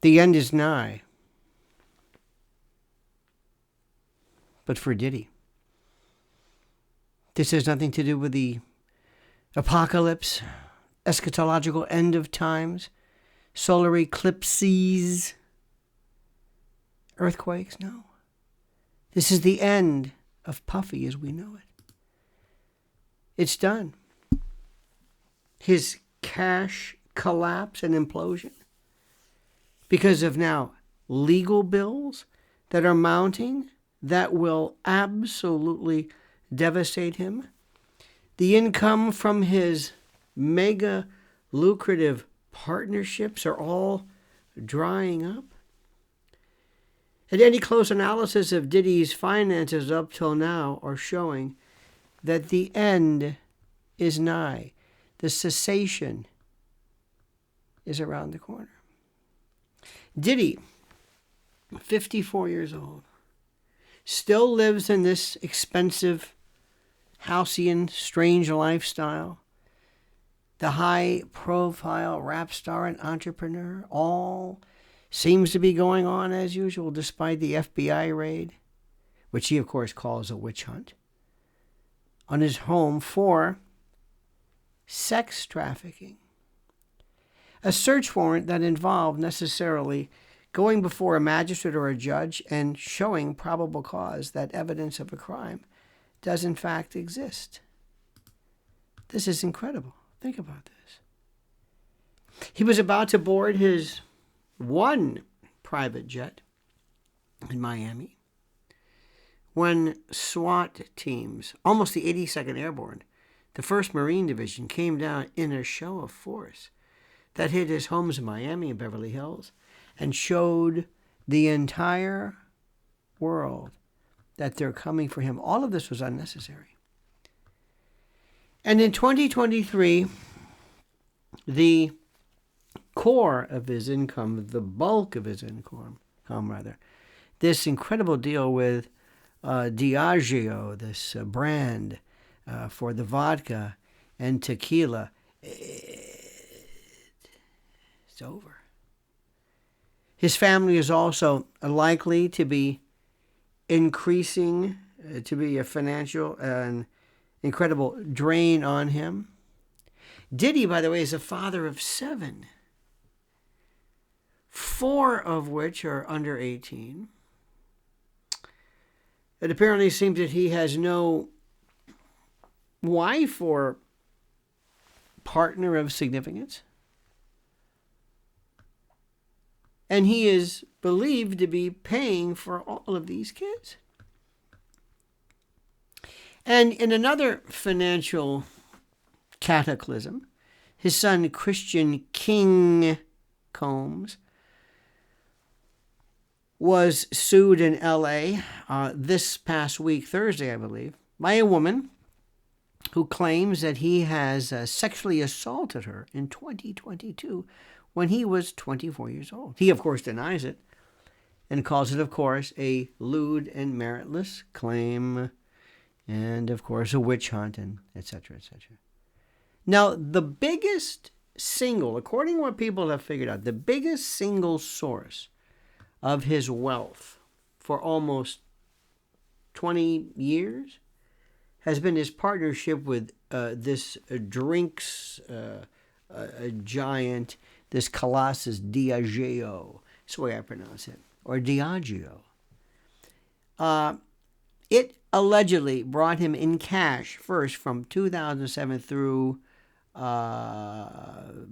The end is nigh. But for Diddy, this has nothing to do with the apocalypse, eschatological end of times, solar eclipses, earthquakes. No. This is the end of Puffy as we know it. It's done. His cash collapse and implosion because of now legal bills that are mounting that will absolutely devastate him. The income from his mega lucrative partnerships are all drying up. And any close analysis of Diddy's finances up till now are showing that the end is nigh. The cessation is around the corner. Diddy, 54 years old, still lives in this expensive, halcyon, strange lifestyle. The high-profile rap star and entrepreneur, all seems to be going on as usual, despite the FBI raid, which he, of course, calls a witch hunt, on his home for sex trafficking. A search warrant that involved necessarily going before a magistrate or a judge and showing probable cause that evidence of a crime does in fact exist. This is incredible. Think about this. He was about to board his one private jet in Miami when SWAT teams, almost the 82nd Airborne, the 1st Marine Division, came down in a show of force that hit his homes in Miami and Beverly Hills and showed the entire world that they're coming for him. All of this was unnecessary. And in 2023, the core of his income, the bulk of his income, this incredible deal with Diageo, this brand for the vodka and tequila, it's over. His family is also likely to be increasing, to be a financial and incredible drain on him. Diddy, by the way, is a father of 7, 4 of which are under 18. It apparently seems that he has no wife or partner of significance. And he is believed to be paying for all of these kids. And in another financial cataclysm, his son Christian King Combs was sued in L.A. This past week, Thursday, I believe, by a woman who claims that he has sexually assaulted her in 2022 when he was 24 years old. He, of course, denies it and calls it, of course, a lewd and meritless claim and, of course, a witch hunt, and et cetera, et cetera. Now, the biggest single, according to what people have figured out, the biggest single source of his wealth for almost 20 years has been his partnership with this drinks giant, this colossus Diageo. That's the way I pronounce it, or Diageo. It allegedly brought him in cash first from 2007 through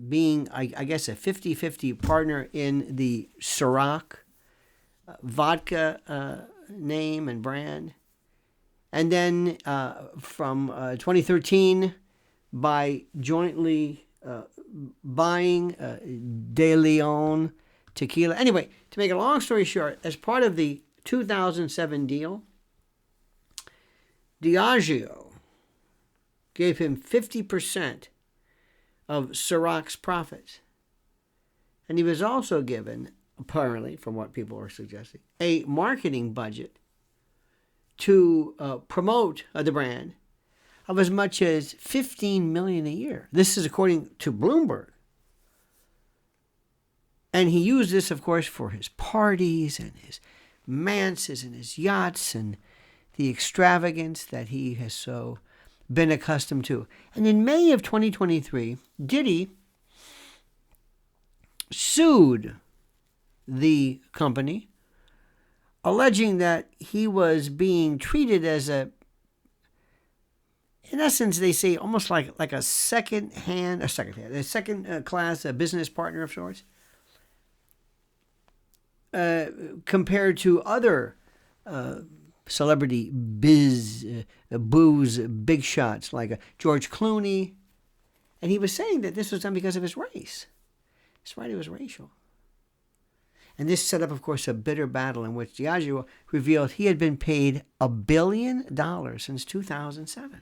being, I guess, a 50-50 partner in the Ciroc vodka name and brand. And then from 2013, by jointly buying De Leon tequila. Anyway, to make a long story short, as part of the 2007 deal, Diageo gave him 50% of Ciroc's profits. And he was also given, apparently, from what people are suggesting, a marketing budget to promote the brand of as much as $15 million a year. This is according to Bloomberg. And he used this, of course, for his parties and his manses and his yachts and the extravagance that he has so been accustomed to. And in May of 2023, Diddy sued the company, alleging that he was being treated as in essence, they say almost like a second class business partner of sorts, compared to other celebrity booze big shots like George Clooney. And he was saying that this was done because of his race. That's right, it was racial. And this set up, of course, a bitter battle in which Diageo revealed he had been paid $1 billion since 2007.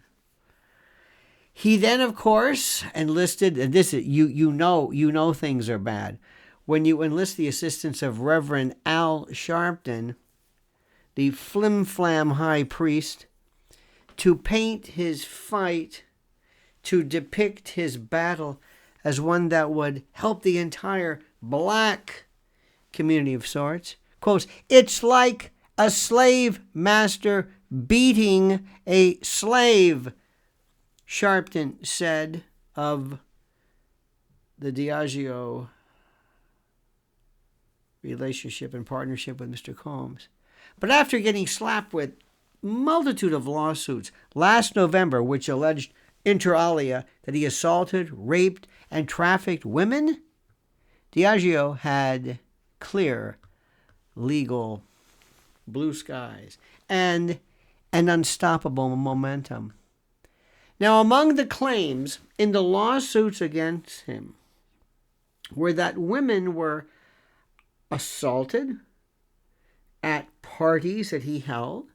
He then, of course, enlisted, and this you know things are bad when you enlist the assistance of Reverend Al Sharpton, the flim-flam high priest, to paint his fight, to depict his battle as one that would help the entire black community of sorts. Quotes, "It's like a slave master beating a slave," Sharpton said of the Diageo relationship and partnership with Mr. Combs. But after getting slapped with multitude of lawsuits last November, which alleged inter alia that he assaulted, raped, and trafficked women, Diageo had clear legal blue skies and an unstoppable momentum. Now, among the claims in the lawsuits against him were that women were assaulted at parties that he held,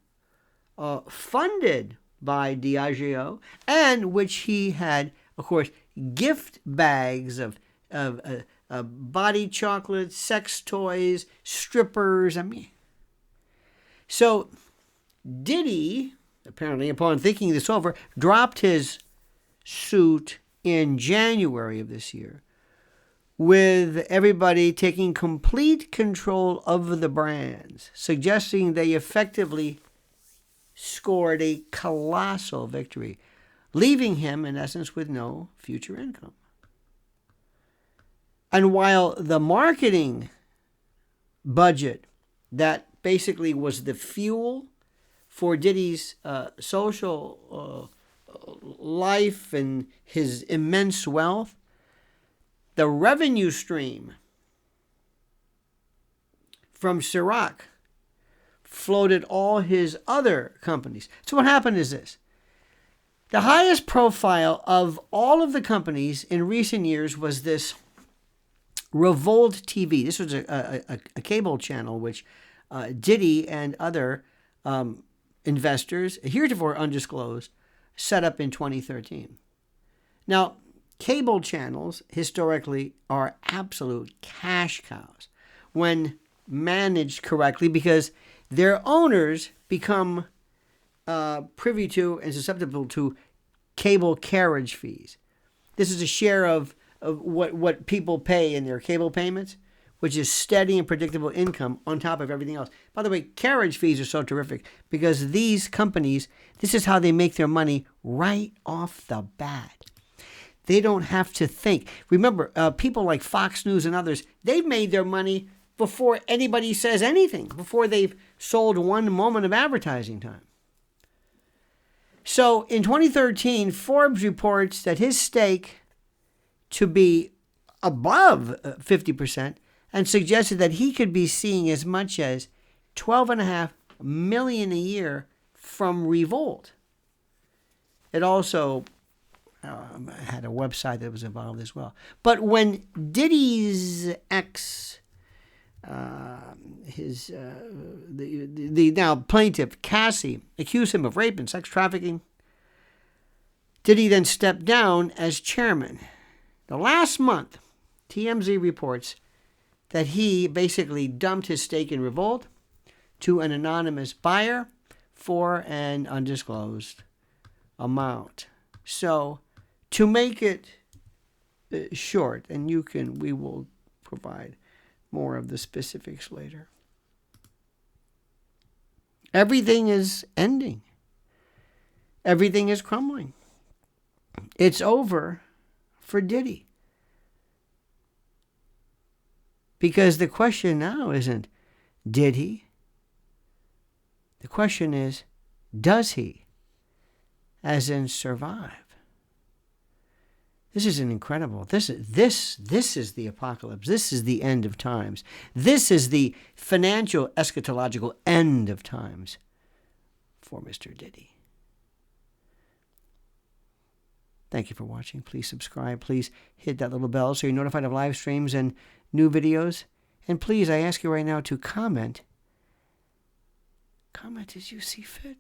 funded by Diageo, and which he had, of course, gift bags of body chocolates, sex toys, strippers. So Diddy, apparently, upon thinking this over, dropped his suit in January of this year, with everybody taking complete control of the brands, suggesting they effectively scored a colossal victory, leaving him, in essence, with no future income. And while the marketing budget that basically was the fuel for Diddy's social life and his immense wealth, the revenue stream from Ciroc floated all his other companies. So what happened is this. The highest profile of all of the companies in recent years was this Revolt TV. This was a cable channel which Diddy and other investors, heretofore undisclosed, set up in 2013. Now, cable channels historically are absolute cash cows when managed correctly, because their owners become privy to and susceptible to cable carriage fees. This is a share of what people pay in their cable payments, which is steady and predictable income on top of everything else. By the way, carriage fees are so terrific because these companies, this is how they make their money right off the bat. They don't have to think. Remember, people like Fox News and others, they've made their money before anybody says anything, before they've sold one moment of advertising time. So in 2013, Forbes reports that his stake to be above 50% and suggested that he could be seeing as much as $12.5 million a year from Revolt. It also had a website that was involved as well. But when Diddy's ex, the now plaintiff, Cassie, accused him of rape and sex trafficking, Diddy then stepped down as chairman. The last month, TMZ reports that he basically dumped his stake in Revolt to an anonymous buyer for an undisclosed amount. So, to make it short, and we will provide More of the specifics later. Everything is ending. Everything is crumbling. It's over for Diddy. Because the question now isn't, did he? The question is, does he? As in survive. This is an incredible. This is the apocalypse. This is the end of times. This is the financial eschatological end of times for Mr. Diddy. Thank you for watching. Please subscribe. Please hit that little bell so you're notified of live streams and new videos. And please, I ask you right now to comment. Comment as you see fit.